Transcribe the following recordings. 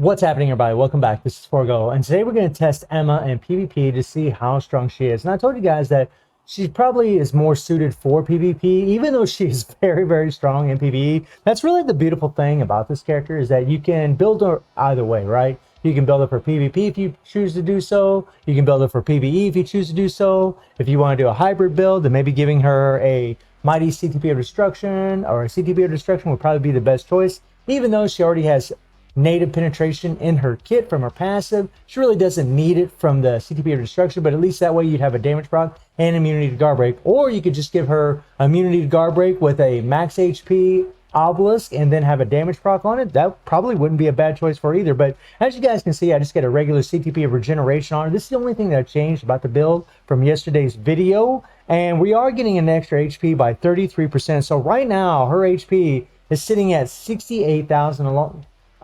What's happening, everybody? Welcome back. This is Forgo, and today we're going to test Emma in PvP to see how strong she is. And I told you guys that she probably is more suited for PvP, even though she is very, very strong in PvE. That's really the beautiful thing about this character, is that you can build her either way, right? You can build it for PvP if you choose to do so. You can build it for PvE if you choose to do so. If you want to do a hybrid build, then maybe giving her a Mighty CTP of Destruction or a CTP of Destruction would probably be the best choice, even though she already has native penetration in her kit from her passive. She really doesn't need it from the CTP of Destruction, but at least that way you'd have a damage proc and immunity to guard break. Or you could just give her immunity to guard break with a max HP obelisk and then have a damage proc on it. That probably wouldn't be a bad choice for her either. But as you guys can see, I just get a regular CTP of regeneration on her. This is the only thing that changed about the build from yesterday's video. And we are getting an extra HP by 33%. So right now her HP is sitting at 68,000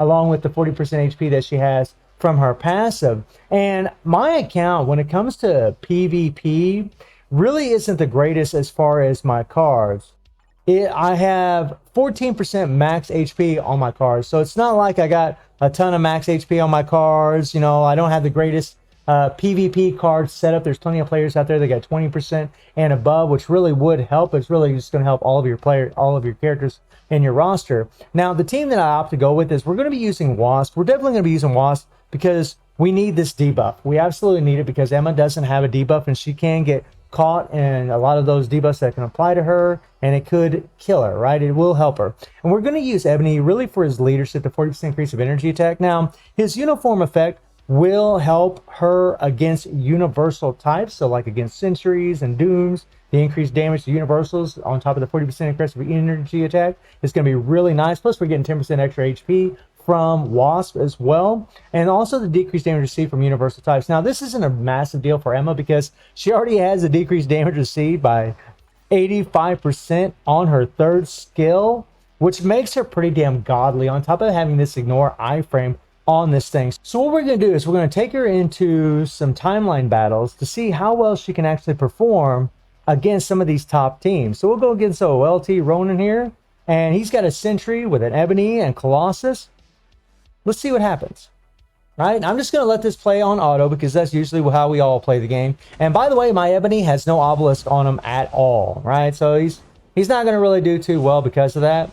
along with the 40% HP that she has from her passive. And my account, when it comes to PvP, really isn't the greatest as far as my cards. I have 14% max HP on my cards, so it's not like I got a ton of max HP on my cards. You know, I don't have the greatest PvP cards set up. There's plenty of players out there that got 20% and above, which really would help. It's really just going to help all of your characters in your roster. Now, the team that I opt to go with is we're going to be using Wasp. We're definitely going to be using Wasp because we need this debuff. We absolutely need it because Emma doesn't have a debuff, and she can get caught in a lot of those debuffs that can apply to her, and it could kill her, right? It will help her. And we're going to use Ebony really for his leadership, the 40% increase of energy attack. Now, his uniform effect will help her against universal types, so like against sentries and dooms. The increased damage to universals on top of the 40% increase of energy attack is going to be really nice. Plus, we're getting 10% extra HP from Wasp as well, and also the decreased damage received from universal types. Now, this isn't a massive deal for Emma because she already has a decreased damage received by 85% on her third skill, which makes her pretty damn godly, on top of having this ignore iframe on this thing. So what we're going to do is we're going to take her into some timeline battles to see how well she can actually perform against some of these top teams. So we'll go against OLT Ronan here, and he's got a sentry with an Ebony and Colossus. Let's see what happens. Right? I'm just going to let this play on auto because that's usually how we all play the game. And by the way, my Ebony has no obelisk on him at all, right? So he's not going to really do too well because of that.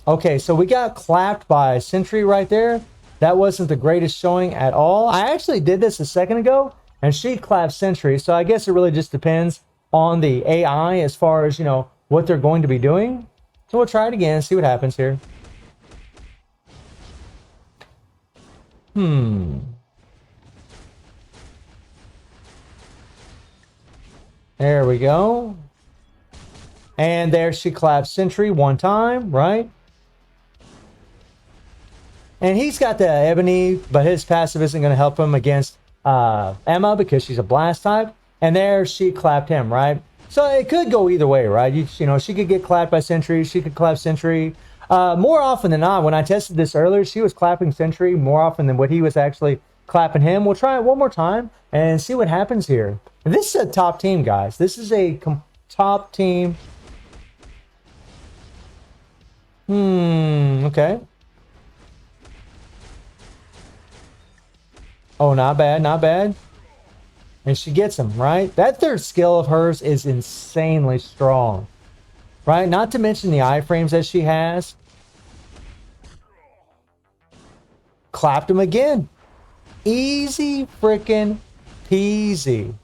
Okay, so we got clapped by Sentry right there. That wasn't the greatest showing at all. I actually did this a second ago, and she clapped Sentry. So I guess it really just depends on the AI as far as, you know, what they're going to be doing. So we'll try it again, see what happens here. There we go. And there she claps Sentry one time, right? And he's got the Ebony, but his passive isn't going to help him against Emma because she's a blast type. And there she clapped him, right? So it could go either way, right? You know, she could get clapped by Sentry. She could clap Sentry. More often than not, when I tested this earlier, she was clapping Sentry more often than what he was actually clapping him. We'll try it one more time and see what happens here. This is a top team, guys. This is a top team. Okay. Oh, not bad, not bad. And she gets him, right? That third skill of hers is insanely strong, right? Not to mention the iframes that she has. Clapped him again. Easy freaking peasy.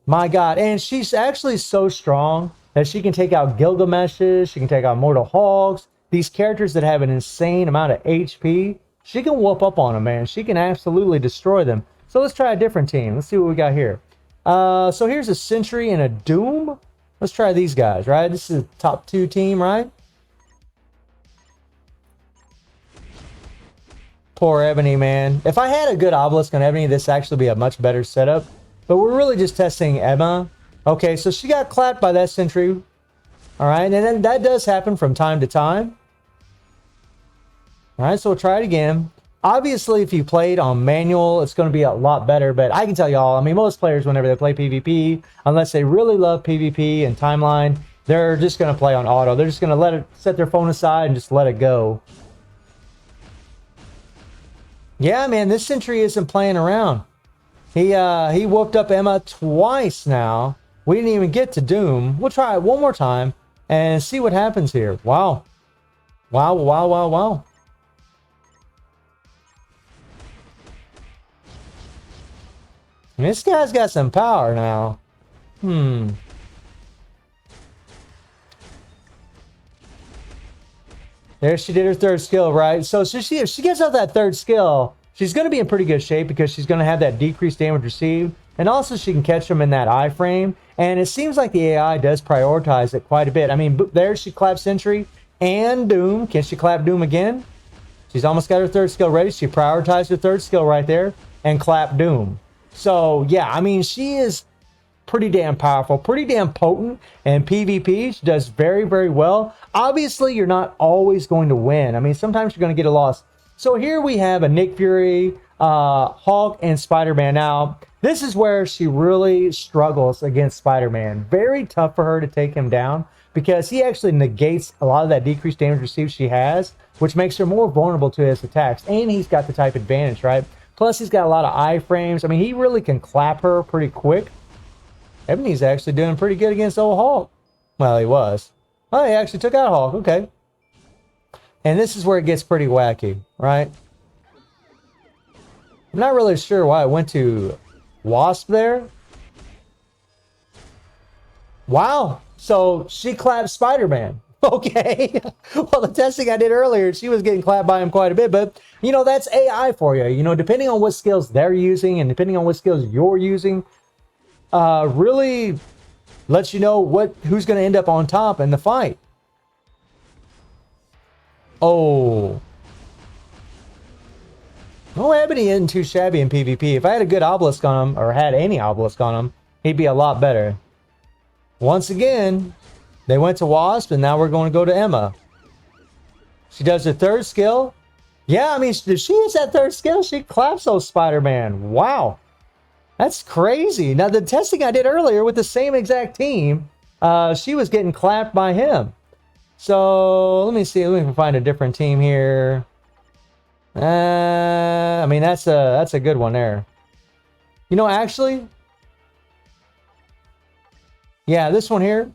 My God. And she's actually so strong that she can take out Gilgameshes. She can take out Mortal Hogs. These characters that have an insane amount of HP. She can whoop up on them, man. She can absolutely destroy them. So let's try a different team. Let's see what we got here. So here's a Sentry and a Doom. Let's try these guys, right? This is a top 2 team, right? Poor Ebony, man. If I had a good obelisk on Ebony, this actually be a much better setup. But we're really just testing Emma. Okay, so she got clapped by that Sentry. All right, and then that does happen from time to time. All right, so we'll try it again. Obviously, if you played on manual, it's going to be a lot better. But I can tell y'all, I mean, most players, whenever they play PvP, unless they really love PvP and timeline, they're just going to play on auto. They're just going to let it set their phone aside and just let it go. Yeah, man, this Sentry isn't playing around. He whooped up Emma twice now. We didn't even get to Doom. We'll try it one more time and see what happens here. Wow. Wow, wow, wow, wow. This guy's got some power now. There she did her third skill, right? So if she gets out that third skill, she's going to be in pretty good shape because she's going to have that decreased damage received. And also she can catch them in that iframe. And it seems like the AI does prioritize it quite a bit. I mean, there she clapped Sentry and Doom. Can she clap Doom again? She's almost got her third skill ready. She prioritized her third skill right there and clapped Doom. So, yeah, I mean, she is pretty damn powerful, pretty damn potent, and PvP. She does very, very well. Obviously, you're not always going to win. I mean, sometimes you're going to get a loss. So here we have a Nick Fury, Hulk, and Spider-Man. Now, this is where she really struggles against Spider-Man. Very tough for her to take him down because he actually negates a lot of that decreased damage received she has, which makes her more vulnerable to his attacks. And he's got the type advantage, right? Plus, he's got a lot of iframes. I mean, he really can clap her pretty quick. Ebony's actually doing pretty good against old Hulk. Well, he was. Oh, he actually took out Hulk. Okay. And this is where it gets pretty wacky, right? I'm not really sure why I went to Wasp there. Wow. So she clapped Spider-Man. Okay. Well, the testing I did earlier, she was getting clapped by him quite a bit. But, you know, that's AI for you. You know, depending on what skills they're using and depending on what skills you're using, really lets you know who's going to end up on top in the fight. Oh, Ebony isn't too shabby in PvP. If I had a good obelisk on him, or had any obelisk on him, he'd be a lot better. Once again, they went to Wasp, and now we're going to go to Emma. She does her third skill. Yeah, I mean, if she hits that third skill, she claps those Spider-Man. Wow. That's crazy. Now, the testing I did earlier with the same exact team, she was getting clapped by him. So, let me see. Let me find a different team here. I mean, that's a good one there. You know, actually, yeah, this one here.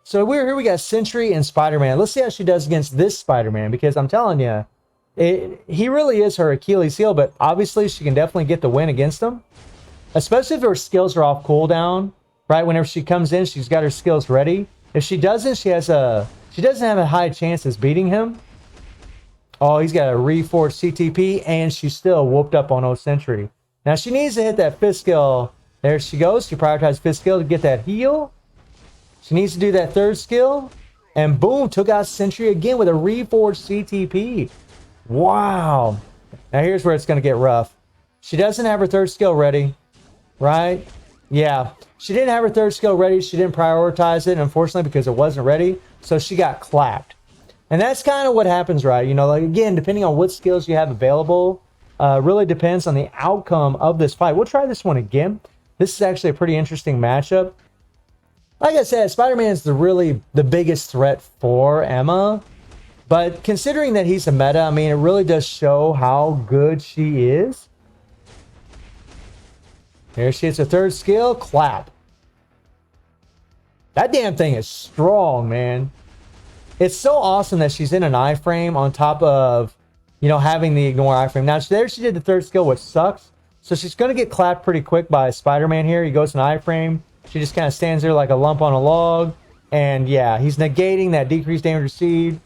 So, here we got Sentry and Spider-Man. Let's see how she does against this Spider-Man, because I'm telling you, he really is her Achilles heel, but obviously she can definitely get the win against him. Especially if her skills are off cooldown, right? Whenever she comes in, she's got her skills ready. If she doesn't, she doesn't have a high chance of beating him. Oh, he's got a reforged CTP, and she still whooped up on Sentry. Now she needs to hit that fifth skill. There she goes. She prioritized fifth skill to get that heal. She needs to do that third skill, and boom, took out Sentry again with a reforged CTP. Wow. Now here's where it's going to get rough. She doesn't have her third skill ready. Right? Yeah. She didn't have her third skill ready. She didn't prioritize it, unfortunately, because it wasn't ready. So she got clapped. And that's kind of what happens, right? You know, like, again, depending on what skills you have available, really depends on the outcome of this fight. We'll try this one again. This is actually a pretty interesting matchup. Like I said, Spider-Man is the biggest threat for Emma. But considering that he's a meta, I mean, it really does show how good she is. Here she hits her third skill. Clap. That damn thing is strong, man. It's so awesome that she's in an iframe on top of, you know, having the ignore iframe. Now, there she did the third skill, which sucks. So she's going to get clapped pretty quick by Spider-Man here. He goes in iframe. She just kind of stands there like a lump on a log. And yeah, he's negating that decreased damage received.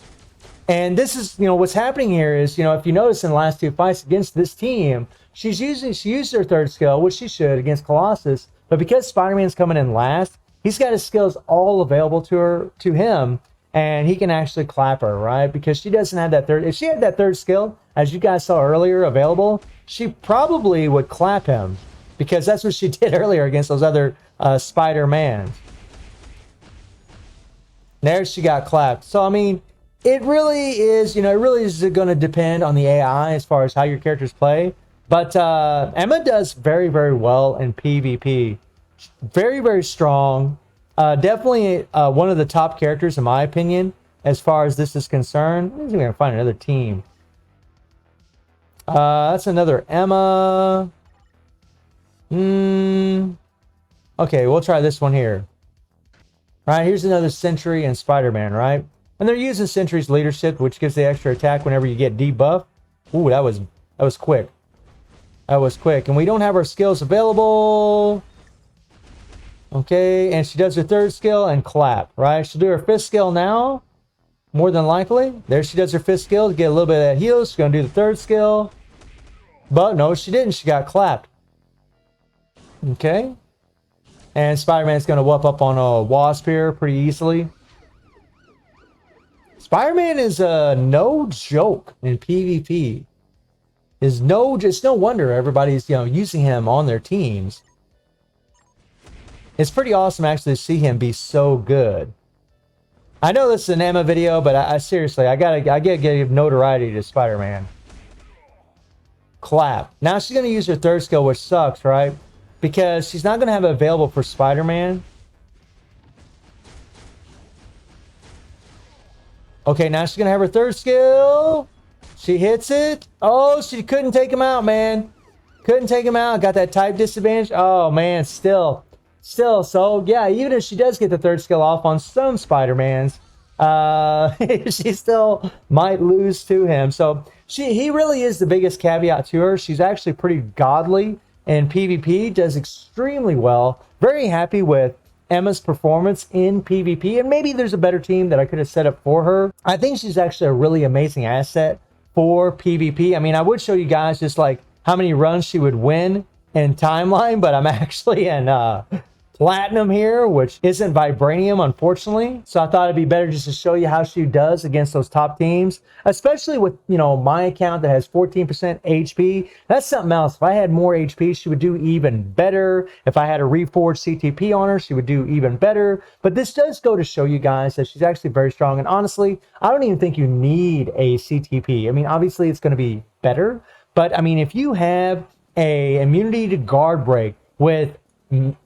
And this is, you know, what's happening here is, you know, if you notice in the last two fights against this team, she used her third skill, which she should against Colossus. But because Spider-Man's coming in last, he's got his skills all available to him, and he can actually clap her, right? Because she doesn't have that third. If she had that third skill, as you guys saw earlier, available, she probably would clap him, because that's what she did earlier against those other Spider-Mans. There she got clapped. So, I mean, it really is, you know, it really is going to depend on the AI as far as how your characters play. But Emma does very, very well in PvP. Very, very strong. Definitely one of the top characters, in my opinion, as far as this is concerned. Let's see if we can find another team. That's another Emma. Okay, we'll try this one here. All right, here's another Sentry and Spider-Man, right? And they're using Sentry's leadership, which gives the extra attack whenever you get debuff. Ooh, that was quick. That was quick. And we don't have our skills available. Okay, and she does her third skill and clap, right? She'll do her fifth skill now, more than likely. There she does her fifth skill to get a little bit of that heal. She's going to do the third skill. But no, she didn't. She got clapped. Okay. And Spider-Man's going to whoop up on a Wasp here pretty easily. Spider-Man is no joke in PvP. It's no wonder everybody's using him on their teams. It's pretty awesome actually to see him be so good. I know this is an Emma video, but I seriously, I gotta give notoriety to Spider-Man. Clap. Now she's gonna use her third skill, which sucks, right? Because she's not gonna have it available for Spider-Man. Okay, now she's gonna have her third skill. She hits it. Oh, she couldn't take him out, man. Couldn't take him out. Got that type disadvantage. Oh man, still. So yeah, even if she does get the third skill off on some Spider-Mans, she still might lose to him. So he really is the biggest caveat to her. She's actually pretty godly in PvP, does extremely well. Very happy with Emma's performance in PvP, and maybe there's a better team that I could have set up for her. I think she's actually a really amazing asset for PvP. I mean, I would show you guys just like how many runs she would win in timeline, but I'm actually in platinum here, which isn't vibranium, unfortunately. So I thought it'd be better just to show you how she does against those top teams, especially with, my account that has 14% HP. That's something else. If I had more HP, she would do even better. If I had a reforged CTP on her, she would do even better. But this does go to show you guys that she's actually very strong. And honestly, I don't even think you need a CTP. I mean, obviously it's going to be better, but I mean, if you have a immunity to guard break with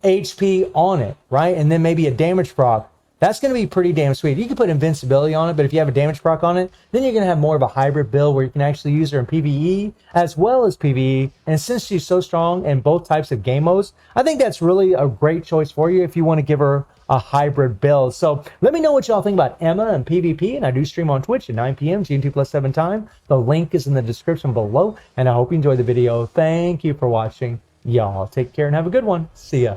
HP on it, right? And then maybe a damage proc. That's going to be pretty damn sweet. You can put invincibility on it, but if you have a damage proc on it, then you're going to have more of a hybrid build where you can actually use her in PvE as well as PvE. And since she's so strong in both types of game modes, I think that's really a great choice for you if you want to give her a hybrid build. So let me know what y'all think about Emma and PvP. And I do stream on Twitch at 9 p.m. GMT+7 time. The link is in the description below. And I hope you enjoyed the video. Thank you for watching. Y'all take care and have a good one. See ya.